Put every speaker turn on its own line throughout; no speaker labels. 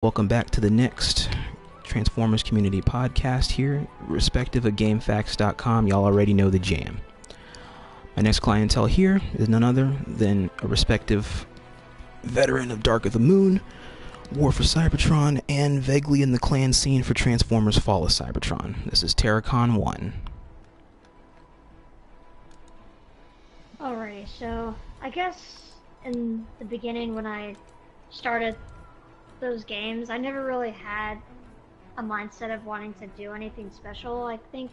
Welcome back to the next Transformers Community Podcast here, respective of GameFAQs.com. Y'all already know the jam. My next clientele here is none other than a respective veteran of Dark of the Moon, War for Cybertron, and vaguely in the clan scene for Transformers Fall of Cybertron. This is TERRORCON1.
Alrighty, so I guess in the beginning when I started those games, I never really had a mindset of wanting to do anything special, I think.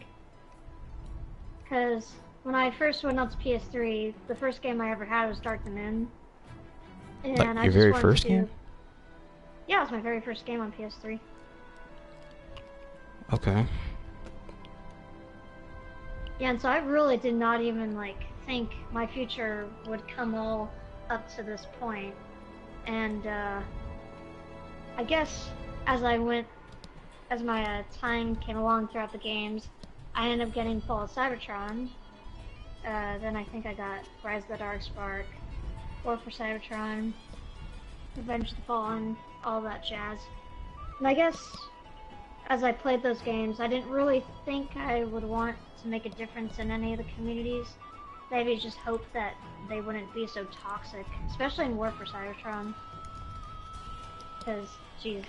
Because when I first went on to PS3, the first game I ever had was Dark of the Moon. And
Like your very first game?
Yeah, it was my very first game on PS3.
Okay.
Yeah, and so I really did not even think my future would come all up to this point. And I guess as my time came along throughout the games, I ended up getting Fall of Cybertron. Then I think I got Rise of the Dark Spark, War for Cybertron, Revenge of the Fallen, all that jazz. And I guess as I played those games, I didn't really think I would want to make a difference in any of the communities. Maybe just hope that they wouldn't be so toxic, especially in War for Cybertron. Because, geez,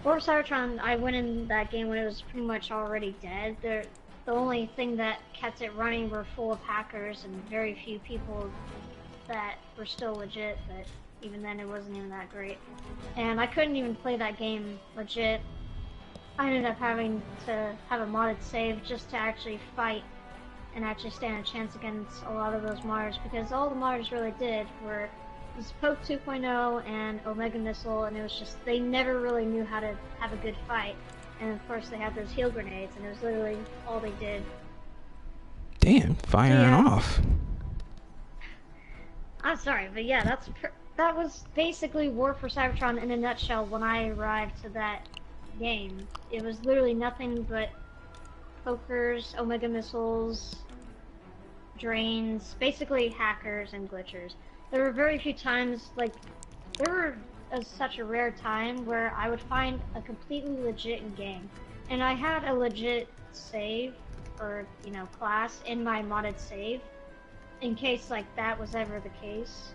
War for Cybertron, I went in that game when it was pretty much already dead. The only thing that kept it running were full of hackers and very few people that were still legit, but even then it wasn't even that great. And I couldn't even play that game legit. I ended up having to have a modded save just to actually fight and actually stand a chance against a lot of those modders, because all the modders really did were Poke 2.0 and Omega Missile, and it was just, they never really knew how to have a good fight. And of course they had those heal grenades, and it was literally all they did.
Damn, firing off.
I'm sorry, but yeah, that was basically War for Cybertron in a nutshell when I arrived to that game. It was literally nothing but pokers, Omega Missiles, drains, basically hackers and glitchers. There were very few times, such a rare time where I would find a completely legit game. And I had a legit save, or, class in my modded save, in case, that was ever the case.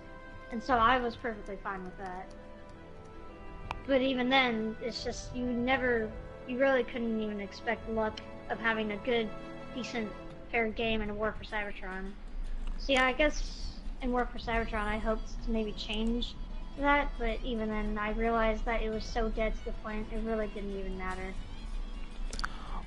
And so I was perfectly fine with that. But even then, it's just, you really couldn't even expect luck of having a good, decent, fair game in a War for Cybertron. So yeah, I guess in War for Cybertron I hoped to maybe change that, but even then I realized that it was so dead to the point it really didn't even matter.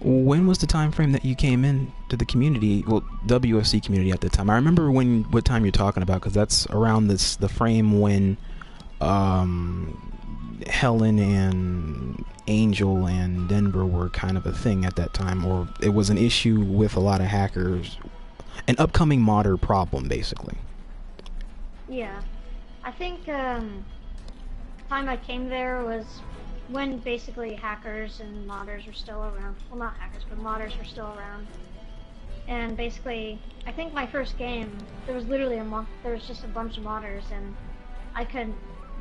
When was the time frame that you came in to the community, well, WSC community at the time? I remember what time you're talking about, because that's around the frame when Helen and Angel and Denver were kind of a thing at that time, or it was an issue with a lot of hackers, an upcoming modder problem, basically.
Yeah, I think the time I came there was when basically hackers and modders were still around. Well, not hackers, but modders were still around. And basically, I think my first game, there was literally there was just a bunch of modders, and I couldn't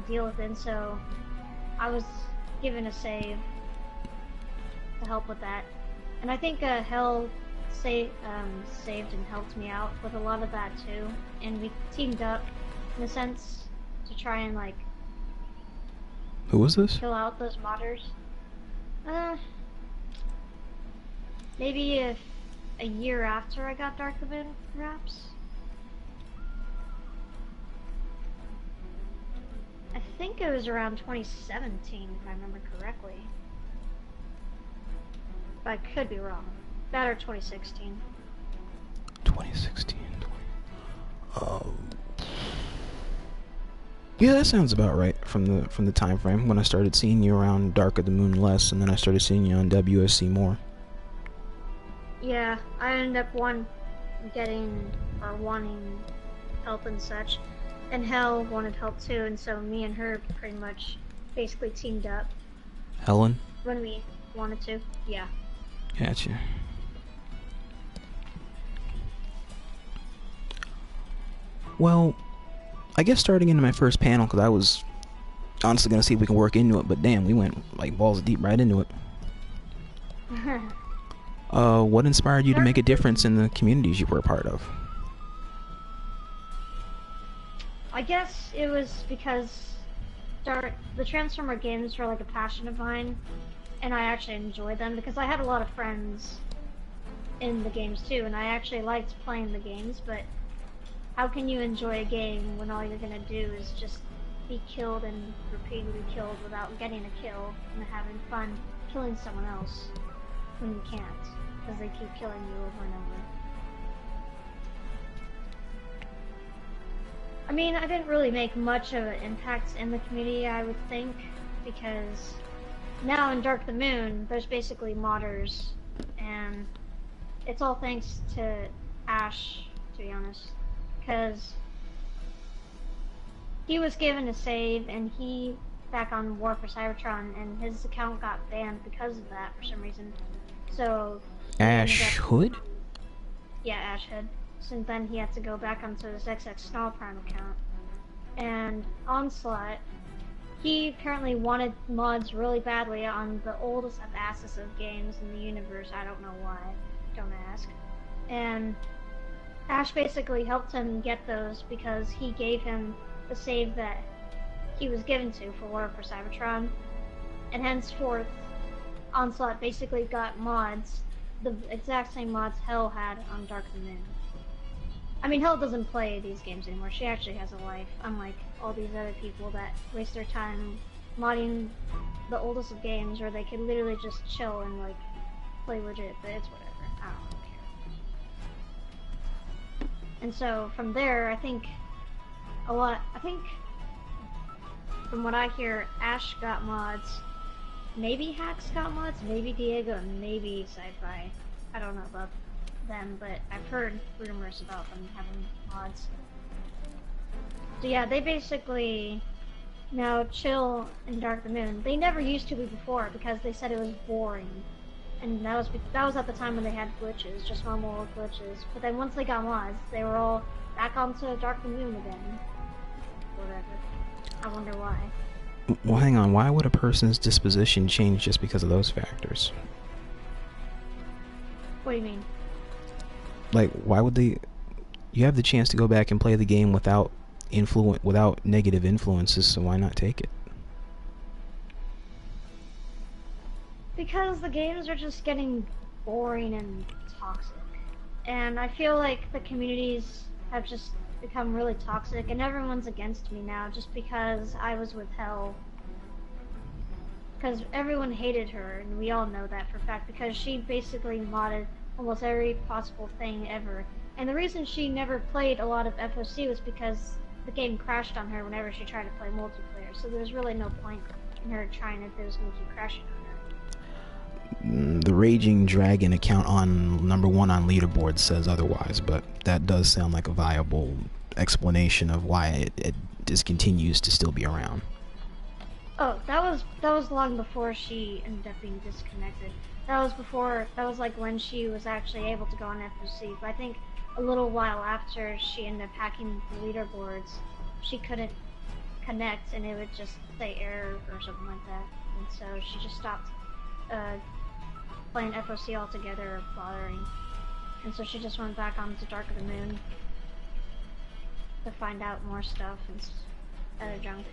deal with it, so I was given a save to help with that. And I think Hell saved and helped me out with a lot of that too. And we teamed up, in a sense, to try and
Who was this?
kill out those modders. Maybe a year after I got Dark of the Moon, perhaps. I think it was around 2017, if I remember correctly. But I could be wrong. That or 2016.
2016. Yeah, that sounds about right from the time frame when I started seeing you around Dark of the Moon less, and then I started seeing you on WSC more.
Yeah, I ended up wanting help and such, and Hell wanted help too, and so me and her pretty much basically teamed up.
Helen?
When we wanted to, yeah.
Gotcha. Well, I guess starting into my first panel, because I was honestly gonna see if we can work into it, but damn, we went like balls deep right into it. What inspired you to make a difference in the communities you were a part of?
I guess it was because the Transformer games were like a passion of mine, and I actually enjoyed them because I had a lot of friends in the games too, and I actually liked playing the games, but how can you enjoy a game when all you're gonna do is just be killed and repeatedly killed without getting a kill and having fun killing someone else when you can't, because they keep killing you over and over. I mean, I didn't really make much of an impact in the community, I would think, because now in Dark the Moon, there's basically modders, and it's all thanks to Ash, to be honest, because he was given a save, and he back on War for Cybertron, and his account got banned because of that for some reason. So
Ash Hood?
Yeah, Ash Hood. So then he had to go back onto his XX Snarl Prime account. And Onslaught, he apparently wanted mods really badly on the oldest of asses of games in the universe. I don't know why. Don't ask. And Ash basically helped him get those because he gave him the save that he was given to for War for Cybertron. And henceforth, Onslaught basically got mods, the exact same mods Hell had on Dark the Moon. I mean, Hell doesn't play these games anymore. She actually has a life, unlike all these other people that waste their time modding the oldest of games where they could literally just chill and, like, play legit, but it's whatever. I don't really care. And so, from there, I think from what I hear, Ash got mods, maybe Hax got mods, maybe Diego, and maybe Sci-Fi. I don't know about them, but I've heard rumors about them having mods. So yeah, they basically now chill in Dark the Moon. They never used to be before because they said it was boring, and that was at the time when they had glitches, just normal glitches. But then once they got mods, they were all back onto Dark the Moon again. Whatever. I wonder why.
Well, hang on. Why would a person's disposition change just because of those factors?
What do you mean?
Like, why would they? You have the chance to go back and play the game without negative influences, so why not take it?
Because the games are just getting boring and toxic. And I feel like the communities have just become really toxic, and everyone's against me now just because I was with Hell. Because everyone hated her, and we all know that for a fact, because she basically modded almost every possible thing ever. And the reason she never played a lot of FOC was because the game crashed on her whenever she tried to play multiplayer, so there's really no point in her trying if it was going to keep crashing on her.
The Raging Dragon account on #1 on leaderboard says otherwise, but that does sound like a viable explanation of why it just continues to still be around.
Oh, that was long before she ended up being disconnected. That was like when she was actually able to go on FOC, but I think a little while after she ended up hacking the leaderboards, she couldn't connect and it would just say error or something like that, and so she just stopped playing FOC altogether or bothering, and so she just went back onto Dark of the Moon to find out more stuff and other junk.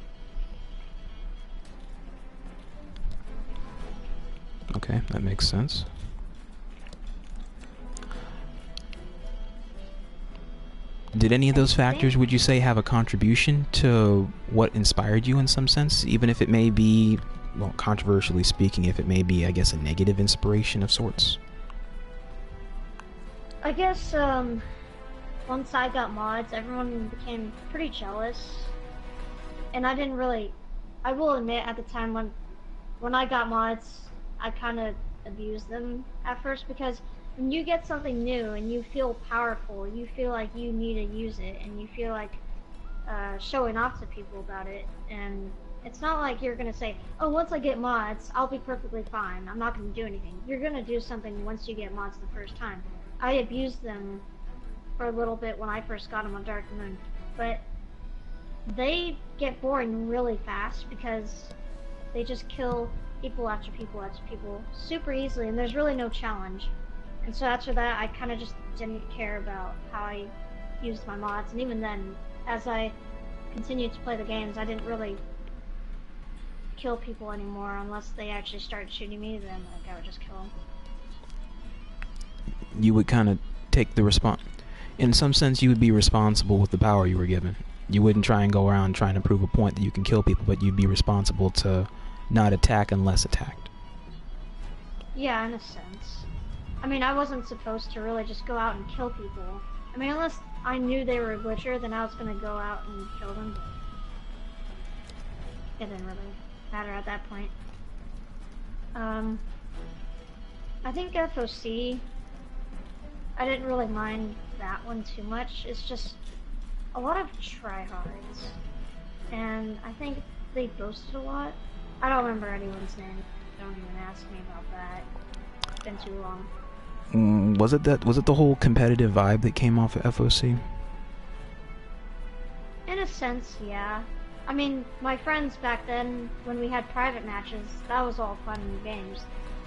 Okay, that makes sense. Did any of those factors, would you say, have a contribution to what inspired you in some sense? Even if it may be, well, controversially speaking, if it may be, I guess, a negative inspiration of sorts?
I guess, once I got mods, everyone became pretty jealous. And I will admit, at the time when I got mods, I kind of abused them at first, because when you get something new and you feel powerful, you feel like you need to use it, and you feel like showing off to people about it. And it's not like you're gonna say, oh, once I get mods, I'll be perfectly fine, I'm not gonna do anything. You're gonna do something once you get mods the first time. I abused them for a little bit when I first got them on Dark Moon, but they get boring really fast because they just kill people after people after people super easily, and there's really no challenge. And so after that, I kind of just didn't care about how I used my mods, and even then, as I continued to play the games, I didn't really kill people anymore unless they actually started shooting me. Then like I would just kill them.
You would kind of take the in some sense you would be responsible with the power you were given. You wouldn't try and go around trying to prove a point that you can kill people, but you'd be responsible to not attack unless attacked.
Yeah, in a sense. I mean, I wasn't supposed to really just go out and kill people. I mean, unless I knew they were a glitcher, then I was gonna go out and kill them, but it didn't really matter at that point. I think FOC, I didn't really mind that one too much. It's just a lot of tryhards, and I think they boasted a lot. I don't remember anyone's name. Don't even ask me about that. It's been too long.
Was it the whole competitive vibe that came off of FOC?
In a sense, yeah. I mean, my friends back then, when we had private matches, that was all fun and games.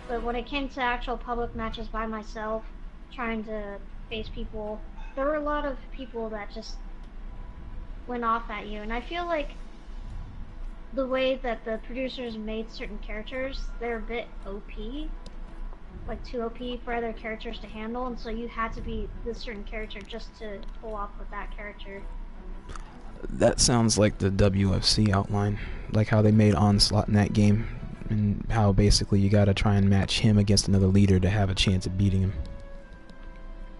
But when it came to actual public matches by myself, trying to face people, there were a lot of people that just went off at you. And I feel like the way that the producers made certain characters, they're a bit OP. Like too OP for other characters to handle, and so you had to be this certain character just to pull off with that character.
That sounds like the WFC outline, like how they made Onslaught in that game, and how basically you gotta try and match him against another leader to have a chance at beating him.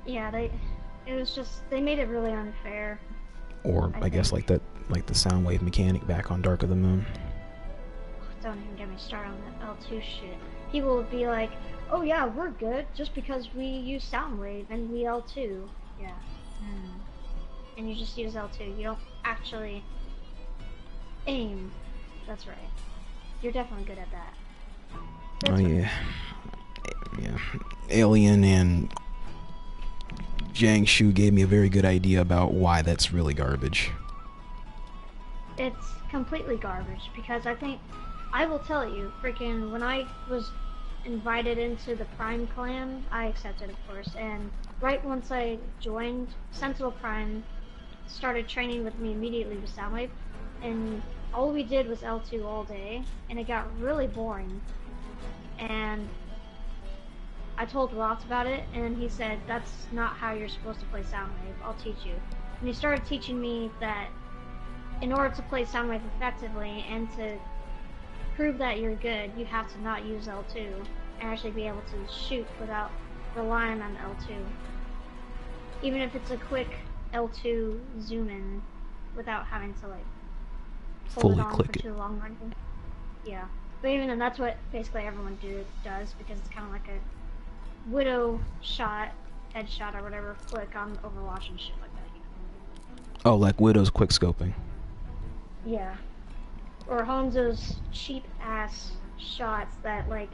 Yeah, it was just, they made it really unfair.
Or I guess like the Soundwave mechanic back on Dark of the Moon.
Don't even get me started on that L2 shit. People would be like, oh yeah, we're good just because we use Soundwave and we L2. Yeah. And you just use L2. You don't actually aim. That's right. You're definitely good at that. That's
yeah. Yeah. Alien and Jiangsu gave me a very good idea about why that's really garbage.
It's completely garbage because I will tell you, freaking, when I was invited into the Prime clan, I accepted, of course, and right once I joined, Sentinel Prime started training with me immediately with Soundwave, and all we did was L2 all day, and it got really boring. And I told Roth about it, and he said, that's not how you're supposed to play Soundwave, I'll teach you. And he started teaching me that in order to play Soundwave effectively and to prove that you're good, you have to not use L2 and actually be able to shoot without relying on L2. Even if it's a quick L2 zoom in without having to like hold
fully
it on
click
for
it.
too long or anything. Yeah. But even then, that's what basically everyone does because it's kind of like a widow shot, headshot or whatever, flick on Overwatch and shit like that. You know?
Oh, like Widow's quick scoping.
Yeah. Or Hanzo's cheap ass shots that like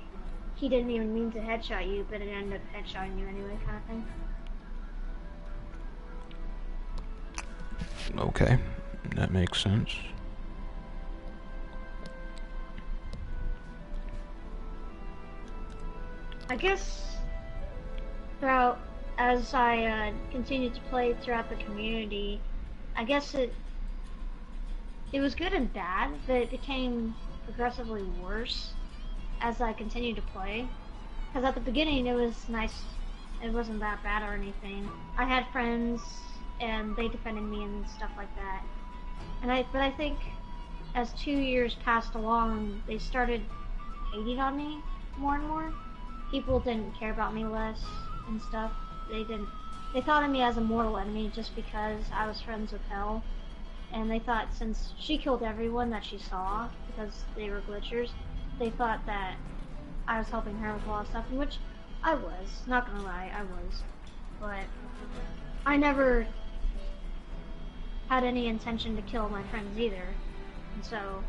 he didn't even mean to headshot you, but it ended up headshotting you anyway, kind of thing.
Okay, that makes sense.
I guess throughout, as I continued to play throughout the community, I guess it was good and bad, but it became progressively worse as I continued to play. Because at the beginning it was nice, it wasn't that bad or anything. I had friends and they defended me and stuff like that. But I think as 2 years passed along, they started hating on me more and more. People didn't care about me less and stuff. They thought of me as a mortal enemy just because I was friends with Hell. And they thought since she killed everyone that she saw, because they were glitchers, they thought that I was helping her with a lot of stuff, which I was. Not gonna lie, I was. But I never had any intention to kill my friends either. And so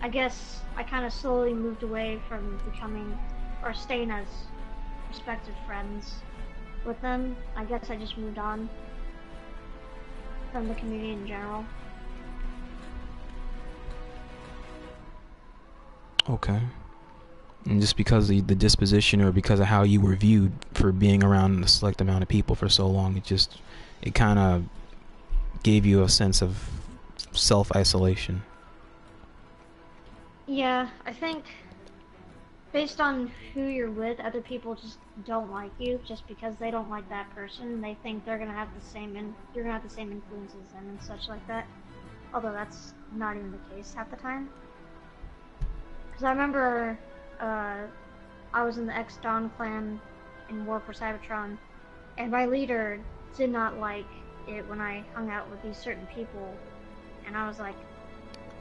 I guess I kind of slowly moved away from becoming, or staying as respected friends with them. I guess I just moved on from the community in general.
Okay. And just because of the disposition, or because of how you were viewed for being around a select amount of people for so long, it kind of gave you a sense of self-isolation.
Yeah, I think based on who you're with, other people just don't like you just because they don't like that person. They think they're gonna have the same, you're gonna have the same influences as them and such like that. Although that's not even the case half the time. Because I remember, I was in the X-Dawn clan in War for Cybertron, and my leader did not like it when I hung out with these certain people, and I was like,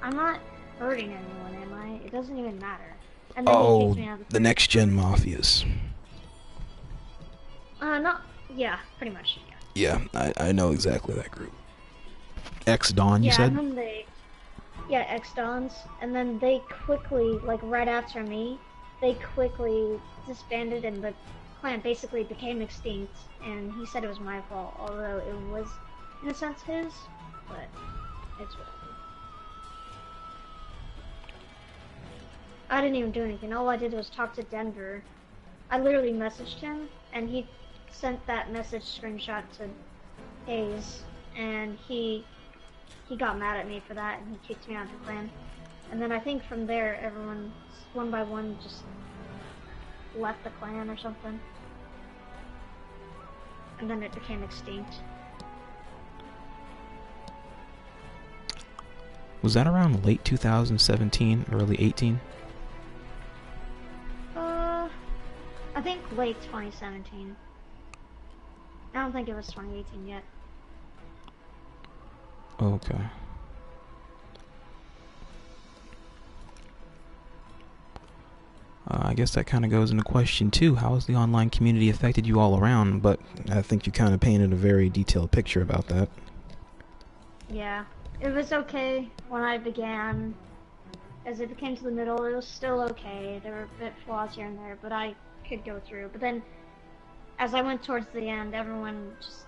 I'm not hurting anyone, am I? It doesn't even matter. And then he kicked me out of
the next gen mafias.
Yeah, pretty much,
yeah. Yeah, I know exactly that group. X-Dawn, you said?
And then X-Dawns, and then they quickly, like right after me, they quickly disbanded and the clan basically became extinct, and he said it was my fault, although it was, in a sense, his, but it's whatever. I didn't even do anything. All I did was talk to Denver. I literally messaged him, and he sent that message screenshot to Hayes, and he got mad at me for that, and he kicked me out of the clan. And then I think from there, everyone, one by one, just left the clan or something. And then it became extinct.
Was that around late 2017, early 18?
I think late 2017. I don't think it was 2018 yet.
Okay. I guess that kind of goes into question 2. How has the online community affected you all around? But I think you kind of painted a very detailed picture about that.
Yeah, it was okay when I began. As it came to the middle, it was still okay. There were a bit flaws here and there, but I could go through. But then, as I went towards the end, everyone just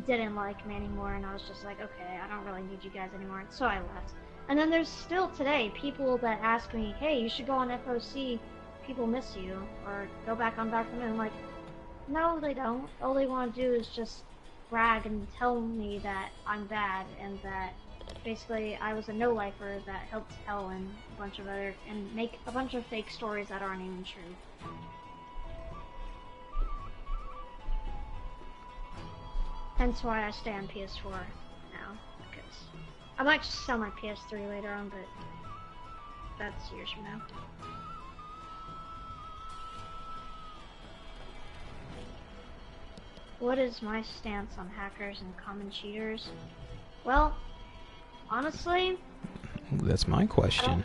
didn't like me anymore, and I was just like, okay, I don't really need you guys anymore, so I left. And then there's still today people that ask me, hey, you should go on FOC, people miss you, or go back on Back to the Moon. I'm like, no, they don't. All they want to do is just brag and tell me that I'm bad, and that basically I was a no-lifer that helped Helen a bunch of other, and make a bunch of fake stories that aren't even true. Hence why I stay on PS4 now, because I might just sell my PS3 later on, but that's years from now. What is my stance on hackers and common cheaters? Well, honestly,
that's my question.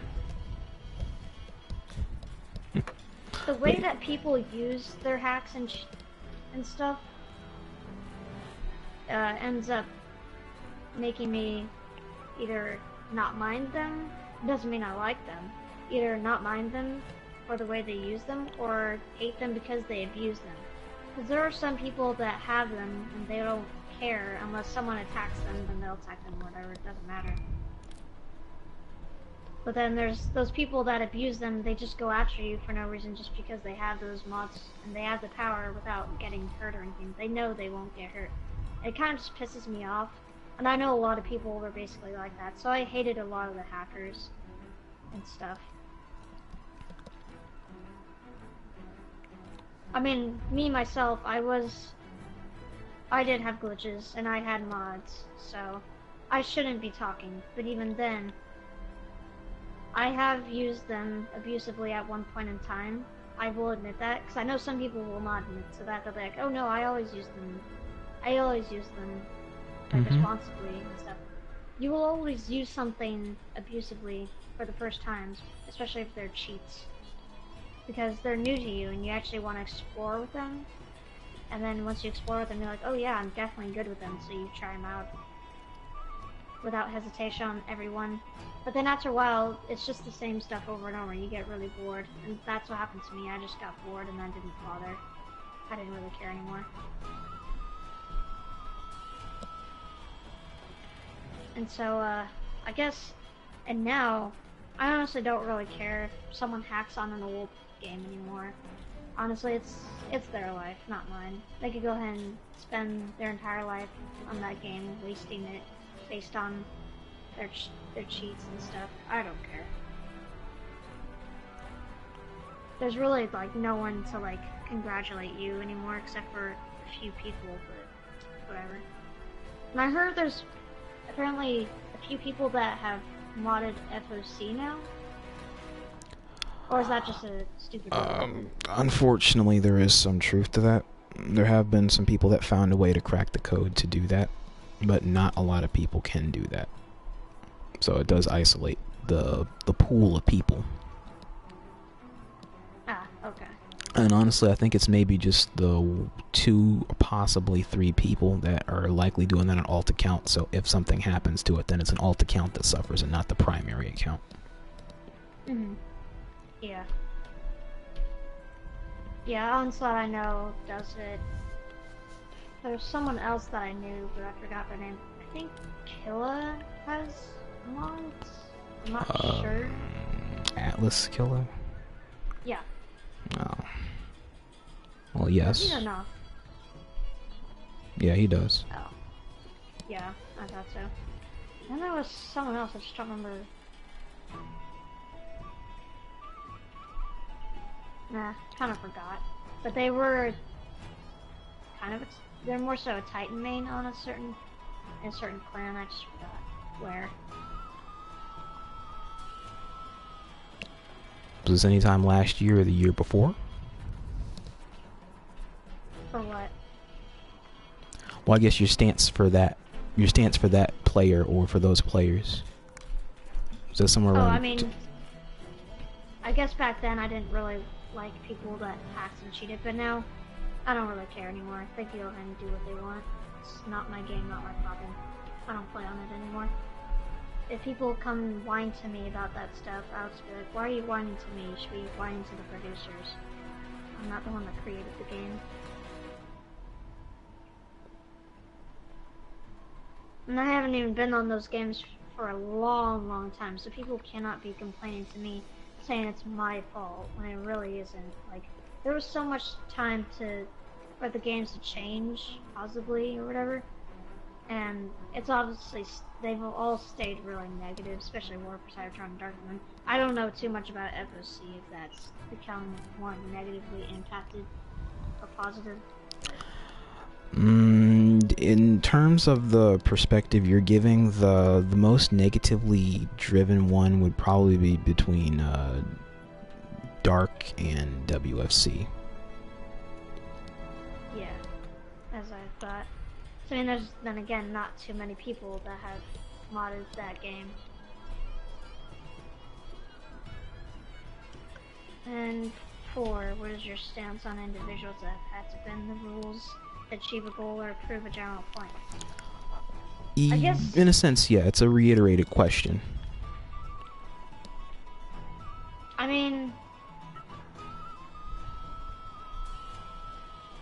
The way that people use their hacks and stuff ends up making me either not mind them, doesn't mean I like them, either not mind them for the way they use them, or hate them because they abuse them. Because there are some people that have them and they don't care unless someone attacks them, then they'll attack them, whatever, it doesn't matter. But then there's those people that abuse them, they just go after you for no reason just because they have those mods and they have the power without getting hurt or anything. They know they won't get hurt. It kind of just pisses me off. And I know a lot of people were basically like that, so I hated a lot of the hackers and stuff. I mean, me myself, I did have glitches and I had mods, so I shouldn't be talking, but even then, I have used them abusively at one point in time. I will admit that, because I know some people will not admit to that. They'll be like, oh no, I always use them like, responsibly and stuff. You will always use something abusively for the first times, especially if they're cheats. Because they're new to you and you actually want to explore with them. And then once you explore with them, you're like, oh yeah, I'm definitely good with them, so you try them out without hesitation on everyone. But then after a while, it's just the same stuff over and over. You get really bored, and that's what happened to me. I just got bored and then didn't bother. I didn't really care anymore. And so, I guess, and now, I honestly don't really care if someone hacks on an old game anymore. Honestly, it's their life, not mine. They could go ahead and spend their entire life on that game, wasting it based on their cheats and stuff. I don't care. There's really like no one to like congratulate you anymore except for a few people, but whatever. And I heard there's apparently a few people that have modded FOC now. Or is that just a stupid
Unfortunately, there is some truth to that. There have been some people that found a way to crack the code to do that, but not a lot of people can do that. So it does isolate the pool of people.
Ah, okay.
And honestly, I think it's maybe just the 2 or possibly 3 people that are likely doing that on alt account. So if something happens to it, then it's an alt account that suffers and not the primary account.
Yeah. Yeah, Onslaught I know does it. There's someone else that I knew, but I forgot their name. I think Killa has mods? I'm not sure.
Atlas Killer?
Yeah.
Oh. Well, yes.
Does he or no?
Yeah, he does.
Oh. Yeah, I thought so. And there was someone else, I just don't remember. Nah, kind of forgot. But they were kind of, they're more so a Titan main on a certain clan, I just forgot where.
Was this any time last year or the year before?
For what?
Well, I guess your stance for that player or for those players. Was that somewhere around?
Oh, I mean, I guess back then I didn't really like people that hacked and cheated, but now I don't really care anymore. They can go ahead and do what they want. It's not my game, not my problem. I don't play on it anymore. If people come and whine to me about that stuff, I'll just be like, why are you whining to me? You should be whining to the producers. I'm not the one that created the game. And I haven't even been on those games for a long, long time, so people cannot be complaining to me saying it's my fault when it really isn't. Like, there was so much time for the games to change, possibly, or whatever, and it's obviously, they've all stayed really negative, especially War for Cybertron and Darkman. I don't know too much about FOC, if that's become more negatively impacted or positive.
In terms of the perspective you're giving, the most negatively driven one would probably be between Dark and WFC.
Yeah, as I thought. So I mean, there's then again not too many people that have modded that game. And 4, what is your stance on individuals that have had to bend the rules, achieve a goal, or prove a general point? I guess,
in a sense, yeah, it's a reiterated question.
I mean,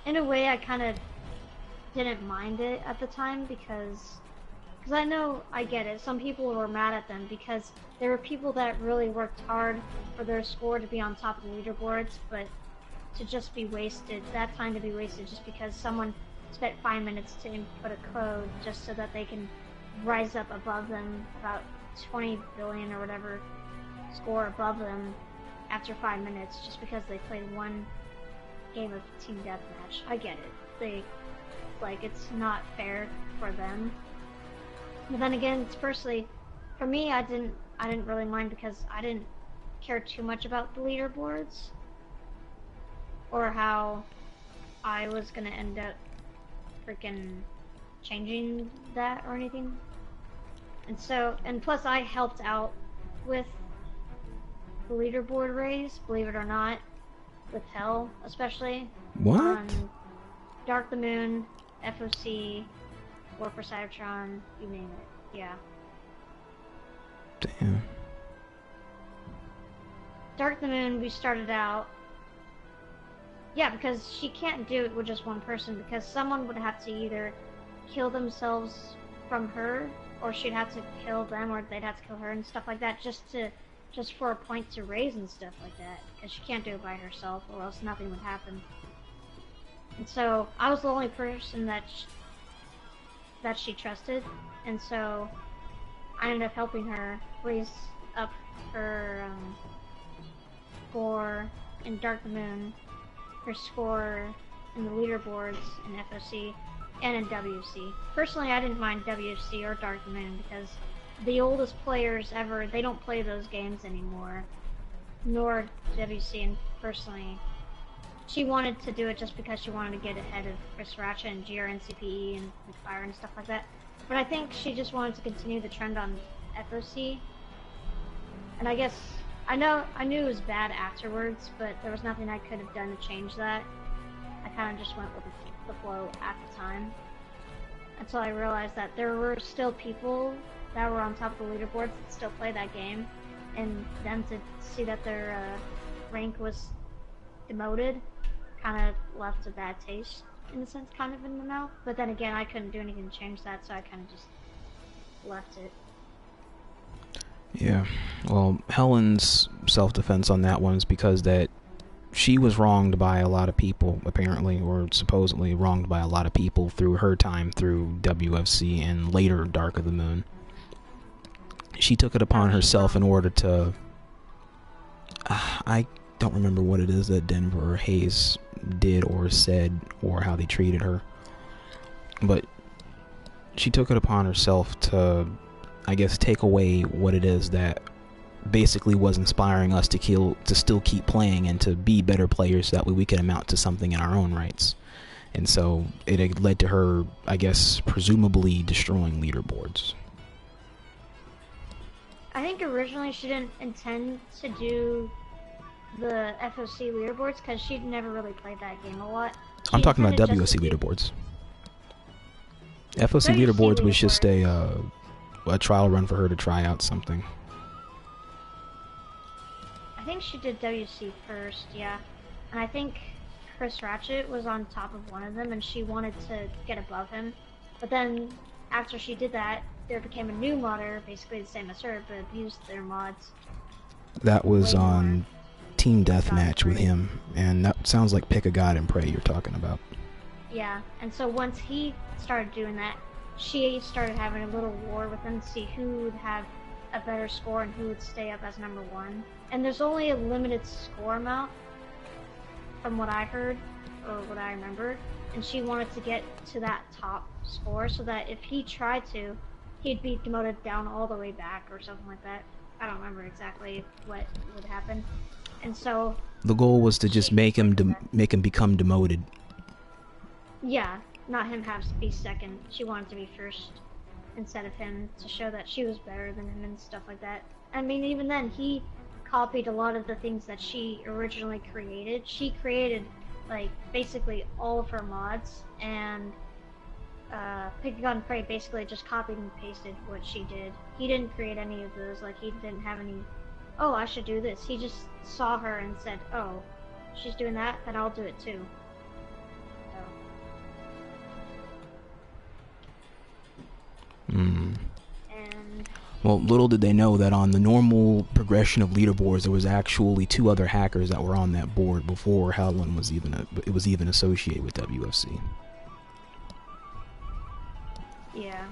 in a way, I kind of didn't mind it at the time because I know, I get it, some people were mad at them because there were people that really worked hard for their score to be on top of the leaderboards, but to just be wasted, that time to be wasted just because someone spent 5 minutes to input a code just so that they can rise up above them, about 20 billion or whatever score above them after 5 minutes just because they played one game of team deathmatch. I get it. It's not fair for them. But then again, it's personally, for me, I didn't really mind because I didn't care too much about the leaderboards or how I was gonna end up freaking changing that or anything. And plus I helped out with the leaderboard raise, believe it or not, with Hell especially.
What?
On Dark the Moon, FOC, War for Cybertron, you name it, yeah.
Damn.
Dark the Moon, we started out, yeah, because she can't do it with just one person because someone would have to either kill themselves from her or she'd have to kill them or they'd have to kill her and stuff like that just to just for a point to raise and stuff like that, because she can't do it by herself, or else nothing would happen. And so I was the only person that she trusted, and so I ended up helping her raise up her score in Dark the Moon, her score in the leaderboards in FOC, and in WC. Personally, I didn't mind WC or Dark the Moon because the oldest players ever, they don't play those games anymore, nor WC, and personally, she wanted to do it just because she wanted to get ahead of Chris Ratchet and GRNCPE and McFire and stuff like that. But I think she just wanted to continue the trend on FOC. And I guess, I knew it was bad afterwards, but there was nothing I could have done to change that. I kind of just went with the flow at the time. Until I realized that there were still people that were on top of the leaderboards that still play that game. And them to see that their rank was demoted kind of left a bad taste, in a sense, kind of in the mouth. But then again, I couldn't do anything to change that, so I kind of just left it.
Yeah, well, Helen's self-defense on that one is because that she was wronged by a lot of people, apparently, or supposedly wronged by a lot of people through her time through WFC and later Dark of the Moon. She took it upon herself in order to... I don't remember what it is that Denver or Hayes did or said or how they treated her. But she took it upon herself to, I guess, take away what it is that basically was inspiring us to still keep playing and to be better players so that way we could amount to something in our own rights. And so it had led to her, I guess, presumably destroying leaderboards.
I think originally she didn't intend to do the FOC leaderboards because she'd never really played that game a lot.
I'm talking about WOC leaderboards. FOC leaderboards was just a trial run for her to try out something.
I think she did WC first, yeah. And I think Chris Ratchet was on top of one of them and she wanted to get above him. But then after she did that, there became a new modder, basically the same as her, but abused their mods.
That was on Team Deathmatch with him, and that sounds like Pick a God and Pray you're talking about.
Yeah, and so once he started doing that, she started having a little war with him to see who would have a better score and who would stay up as number one. And there's only a limited score amount, from what I heard, or what I remember, and she wanted to get to that top score so that if he tried to, he'd be demoted down all the way back or something like that. I don't remember exactly what would happen. And so
the goal was to just make him become demoted.
Yeah, not him have to be second. She wanted to be first instead of him to show that she was better than him and stuff like that. I mean, even then, he copied a lot of the things that she originally created. She created, like, basically all of her mods, and Pick a God and Pray basically just copied and pasted what she did. He didn't create any of those, like, he didn't have any, oh, I should do this. He just saw her and said, oh, she's doing that, then I'll do it too. So.
And
Well,
little did they know that on the normal progression of leaderboards, there was actually 2 other hackers that were on that board before Helen was even associated with WFC.
Yeah.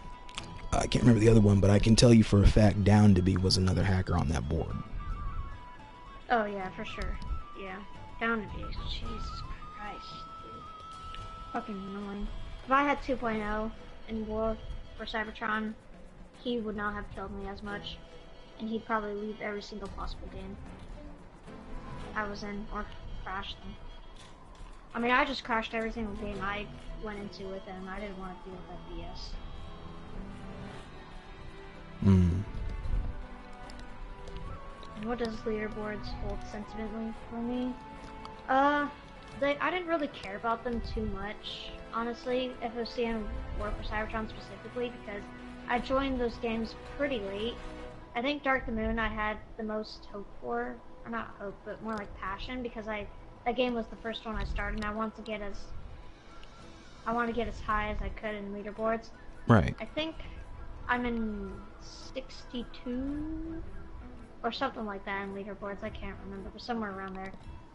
I can't remember the other one, but I can tell you for a fact Down2B was another hacker on that board.
Oh yeah, for sure. Yeah. Down2B. Jesus Christ, dude. Fucking annoying. If I had 2.0 in War for Cybertron, he would not have killed me as much, and he'd probably leave every single possible game I was in, or crashed them. I mean, I just crashed every single game I went into with him. I didn't want to deal with that BS. And what does leaderboards hold sentimentally for me? I didn't really care about them too much, honestly, FOC and War for Cybertron specifically, because I joined those games pretty late. I think Dark the Moon I had the most hope for, or not hope, but more like passion, because that game was the first one I started, and I wanted to get as high as I could in leaderboards.
Right.
I think I'm in 62 or something like that in leaderboards. I can't remember, but somewhere around there.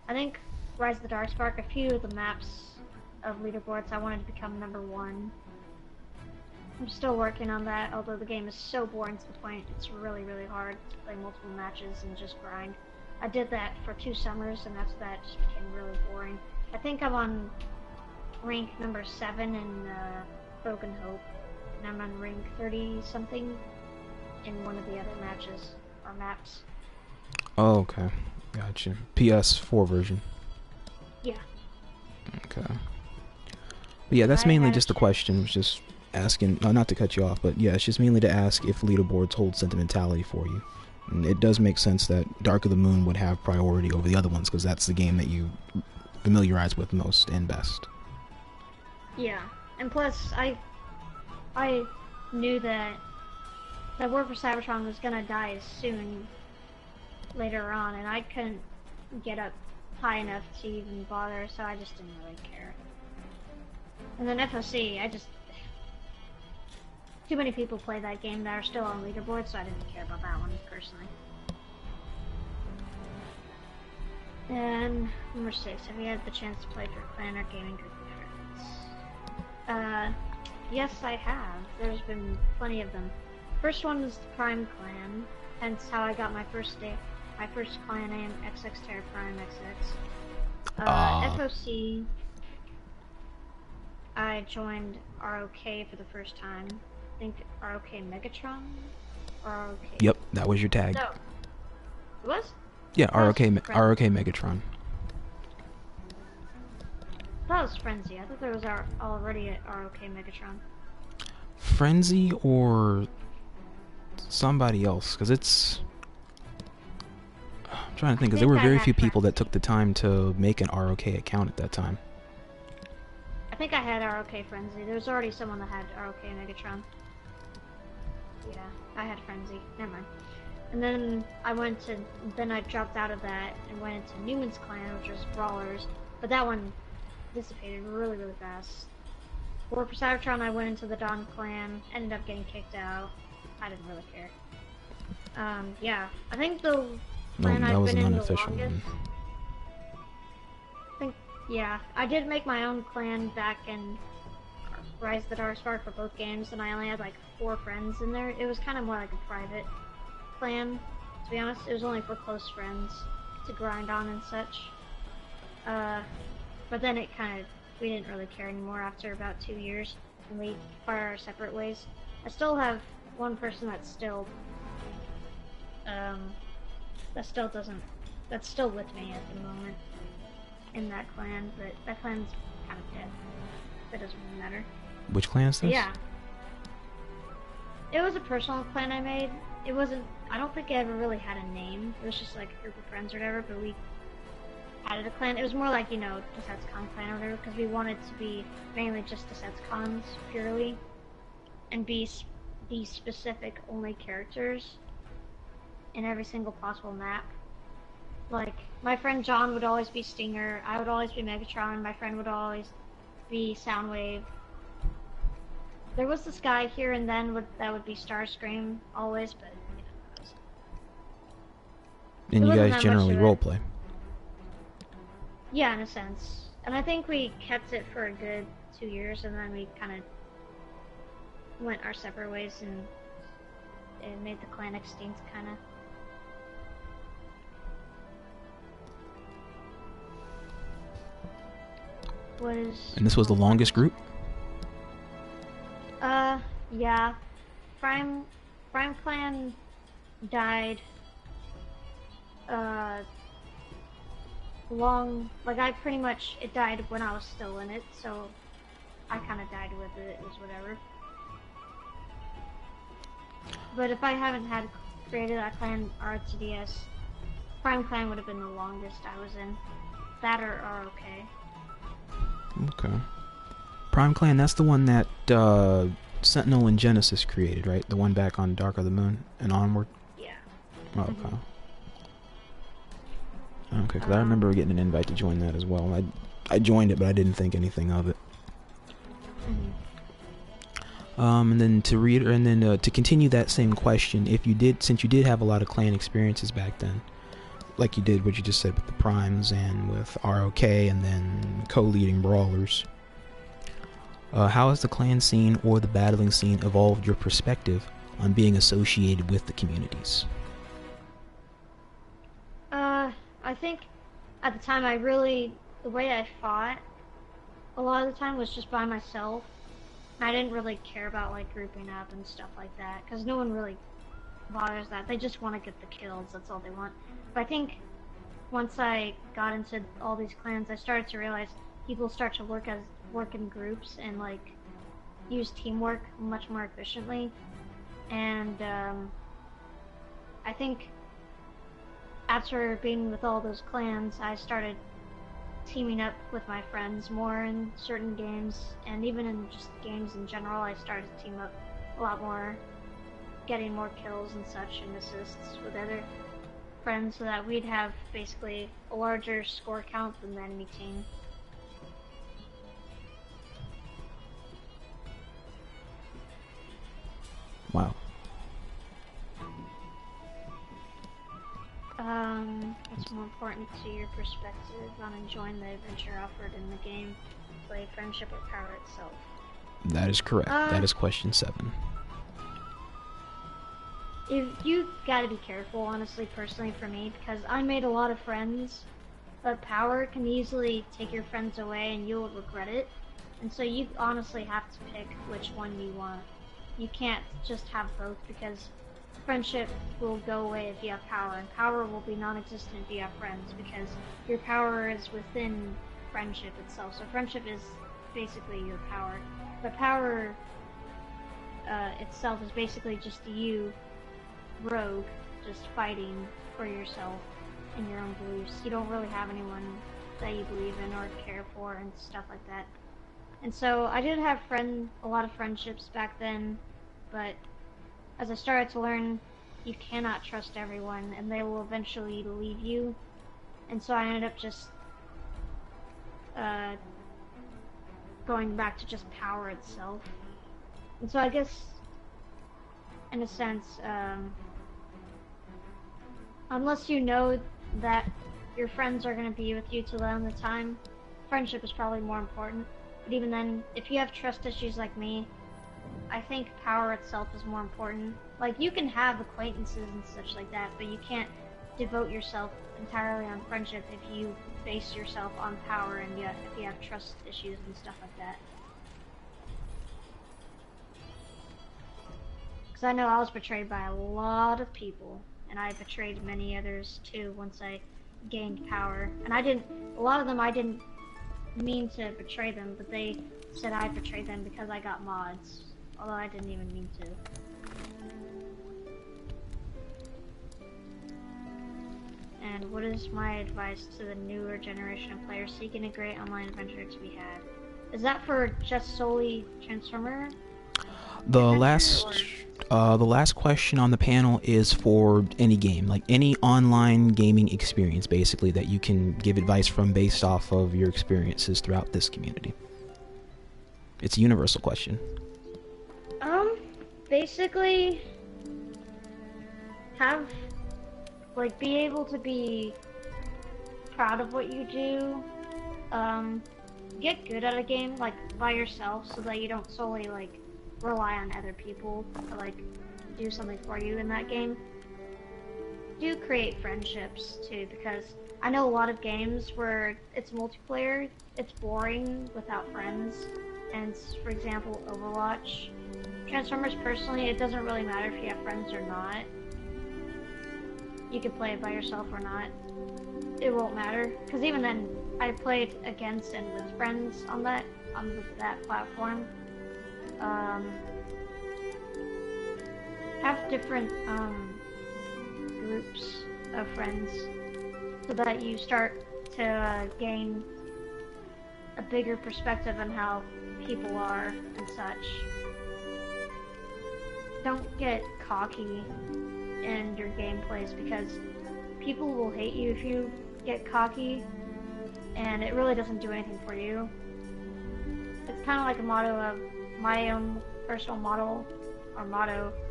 I think Rise of the Darkspark, a few of the maps of leaderboards, I wanted to become #1. I'm still working on that, although the game is so boring to the point it's really, really hard to play multiple matches and just grind. I did that for 2 summers, and after that it just became really boring. I think I'm on rank #7 in Broken Hope, and I'm on rank 30-something in one of the other matches, or maps.
Oh, okay. Gotcha. PS4 version.
Yeah.
Okay. But yeah, that's mainly just the question. Was just asking, not to cut you off, but yeah, it's just mainly to ask if leaderboards hold sentimentality for you. And it does make sense that Dark of the Moon would have priority over the other ones, because that's the game that you familiarize with most and best.
Yeah, and plus, I knew that War for Cybertron was gonna die soon later on, and I couldn't get up high enough to even bother, so I just didn't really care. And then FOC, too many people play that game that are still on leaderboard, so I didn't care about that one personally. And number 6, have you had the chance to play for a clan or gaming group of friends? Yes, I have. There's been plenty of them. First one was the Prime clan, hence how I got my first clan name, XX Terror Prime XX. FOC, I joined ROK for the first time. I think ROK Megatron? Or ROK?
Yep, that was your tag.
No. It was?
Yeah, ROK Megatron.
That was Frenzy. I thought there was already a ROK Megatron.
Frenzy or somebody else, because it's... I'm trying to think, because there were very few people that took the time to make an ROK account at that time.
I think I had ROK Frenzy. There was already someone that had ROK Megatron. Yeah, I had Frenzy. Never mind. And then I dropped out of that and went into Newman's clan, which was Brawlers. But that one dissipated really, really fast. War for Cybertron, I went into the Dawn clan, ended up getting kicked out. I didn't really care. Yeah, I think the clan I've been in the longest. Yeah, I did make my own clan back in Rise of the Darkspark for both games, and I only had like 4 friends in there. It was kind of more like a private clan, to be honest. It was only for close friends to grind on and such. But then we didn't really care anymore after about 2 years, and we went our separate ways. I still have one person that's still with me at the moment in that clan, but that clan's kind of dead. That doesn't really matter.
Which clan is this?
Yeah. It was a personal clan I made. It wasn't, I don't think it ever really had a name. It was just like a group of friends or whatever, but we added a clan. It was more like, Decepticon clan or whatever, because we wanted to be mainly just Decepticons purely, and be specific only characters in every single possible map. Like, my friend John would always be Stinger, I would always be Megatron, my friend would always be Soundwave. There was this guy here and then that would be Starscream always, but
and you guys generally roleplay.
Yeah, in a sense. And I think we kept it for a good 2 years, and then we kind of went our separate ways and made the clan extinct, kind of.
And this was the longest group?
Yeah. Prime Clan died, it died when I was still in it, so I kind of died with it, was whatever. But if I haven't had created that clan, RTDS, Prime Clan would have been the longest I was in. That or ROK.
Okay. Prime Clan, that's the one that Sentinel and Genesis created, right? The one back on Dark of the Moon and onward?
Yeah.
Oh, okay. Okay, because I remember getting an invite to join that as well. I joined it, but I didn't think anything of it. And then to continue that same question, since you did have a lot of clan experiences back then, like you did what you just said with the Primes and with ROK, and then co-leading brawlers, how has the clan scene or the battling scene evolved your perspective on being associated with the communities?
I think at the time the way I fought a lot of the time was just by myself. I didn't really care about like grouping up and stuff like that, because no one really bothers that. They just want to get the kills, that's all they want. But I think once I got into all these clans, I started to realize people start to work in groups and like use teamwork much more efficiently. And I think after being with all those clans, I started teaming up with my friends more in certain games, and even in just games in general, I started to team up a lot more, getting more kills and such and assists with other friends, so that we'd have basically a larger score count than the enemy team.
Wow.
What's more important to your perspective on enjoying the adventure offered in the game? Play, friendship, or power itself?
That is correct. That is question 7.
You gotta be careful, honestly, personally for me, because I made a lot of friends, but power can easily take your friends away and you'll regret it. And so you honestly have to pick which one you want. You can't just have both, because friendship will go away if you have power, and power will be non-existent if you have friends, because your power is within friendship itself. So friendship is basically your power, but power itself is basically just you, rogue, just fighting for yourself and your own beliefs. You don't really have anyone that you believe in or care for and stuff like that. And so I did have a lot of friendships back then, but as I started to learn, you cannot trust everyone, and they will eventually leave you. And so I ended up just going back to just power itself. And so I guess, in a sense, unless you know that your friends are going to be with you till the end of the time, friendship is probably more important. But even then, if you have trust issues like me, I think power itself is more important. Like, you can have acquaintances and such like that, but you can't devote yourself entirely on friendship if you base yourself on power, and yet if you have trust issues and stuff like that. Because I know I was betrayed by a lot of people, and I betrayed many others too once I gained power. And a lot of them I didn't mean to betray them, but they said I betrayed them because I got mods, although I didn't even mean to. And what is my advice to the newer generation of players seeking a great online adventure to be had? Is that for just solely Transformer?
The last question on the panel is for any game, like any online gaming experience, basically, that you can give advice from based off of your experiences throughout this community. It's a universal question.
Basically, be able to be proud of what you do. Get good at a game, like, by yourself, so that you don't solely, like, rely on other people to, like, do something for you in that game. Do create friendships, too, because I know a lot of games where it's multiplayer, it's boring without friends. And, for example, Overwatch. Transformers, personally, it doesn't really matter if you have friends or not. You can play it by yourself or not. It won't matter, because even then, I played against and with friends on that platform. Have different groups of friends so that you start to gain a bigger perspective on how people are and such. Don't get cocky in your gameplays, because people will hate you if you get cocky, and it really doesn't do anything for you. It's kind of like a motto of my own personal motto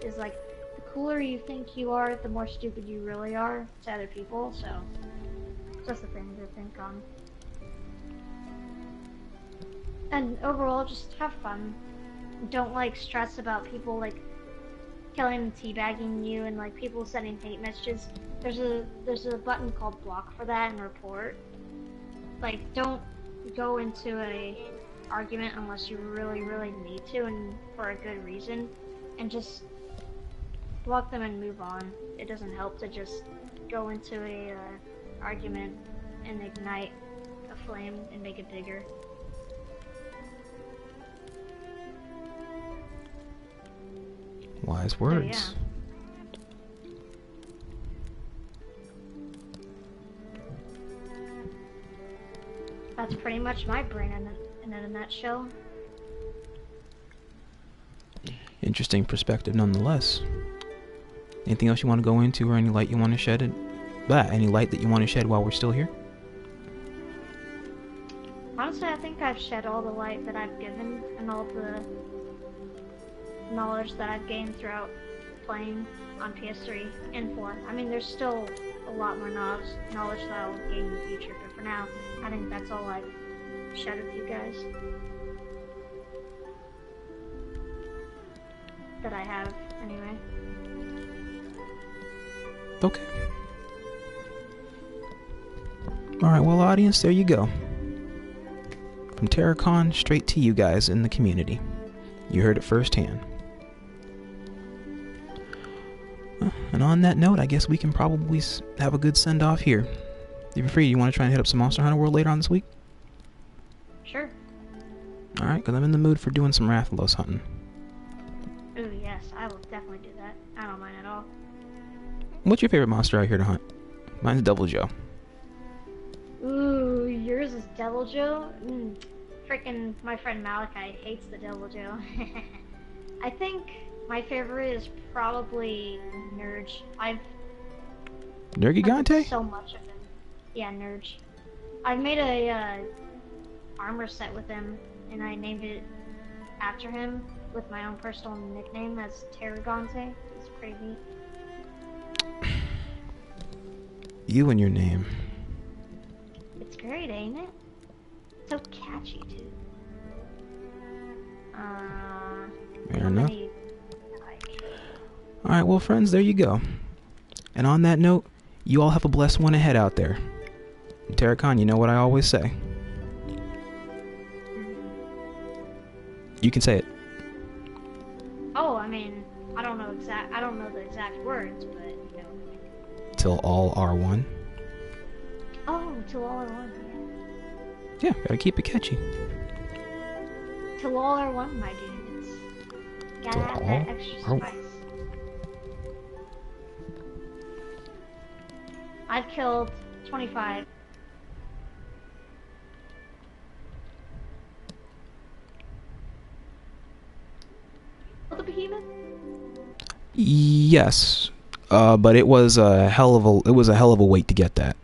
is like, the cooler you think you are, the more stupid you really are to other people. So just a thing to think on. And overall, just have fun. Don't like stress about people like killing and teabagging you and like people sending hate messages. There's a button called block for that and report. Like, don't go into a argument unless you really need to and for a good reason, and just block them and move on. It doesn't help to just go into a argument and ignite a flame and make it bigger.
Wise words.
So, yeah. That's pretty much my brain in a nutshell.
Interesting perspective nonetheless. Anything else you want to go into, or any light you want to shed? Any light that you want to shed while we're still here?
Honestly, I think I've shed all the light that I've given and all the knowledge that I've gained throughout playing on PS3 and 4. I mean, there's still a lot more knowledge that I'll gain in the future, but for now, I think that's all I've shared with you guys. That I have, anyway.
Okay. Alright, well, audience, there you go. From TerrorCon straight to you guys in the community. You heard it firsthand. And on that note, I guess we can probably have a good send-off here. If you're free, you want to try and hit up some Monster Hunter World later on this week?
Sure.
Alright, because I'm in the mood for doing some Rathalos hunting.
Ooh, yes, I will definitely do that. I don't mind at all.
What's your favorite monster out here to hunt? Mine's Devil Joe.
Ooh, yours is Devil Joe? Freaking my friend Malachi hates the Devil Joe. I think my favorite is probably Nurge. I've
Nergigante?
so much of him. Yeah, Nurge. I've made a armor set with him, and I named it after him with my own personal nickname as TERRORCON1. It's pretty neat.
You and your name.
It's great, ain't it? So catchy, too.
Fair enough. Alright, well, friends, there you go. And on that note, you all have a blessed one ahead out there. TerrorCon, you know what I always say. You can say it.
Oh, I mean, I don't know the exact words, but you know.
Till all are one.
Oh, till all are one.
Yeah, gotta keep it catchy.
Till all are one, my dudes. Gotta have that extra spice. I've killed 25. The behemoth?
Yes, but it was a hell of a wait to get that.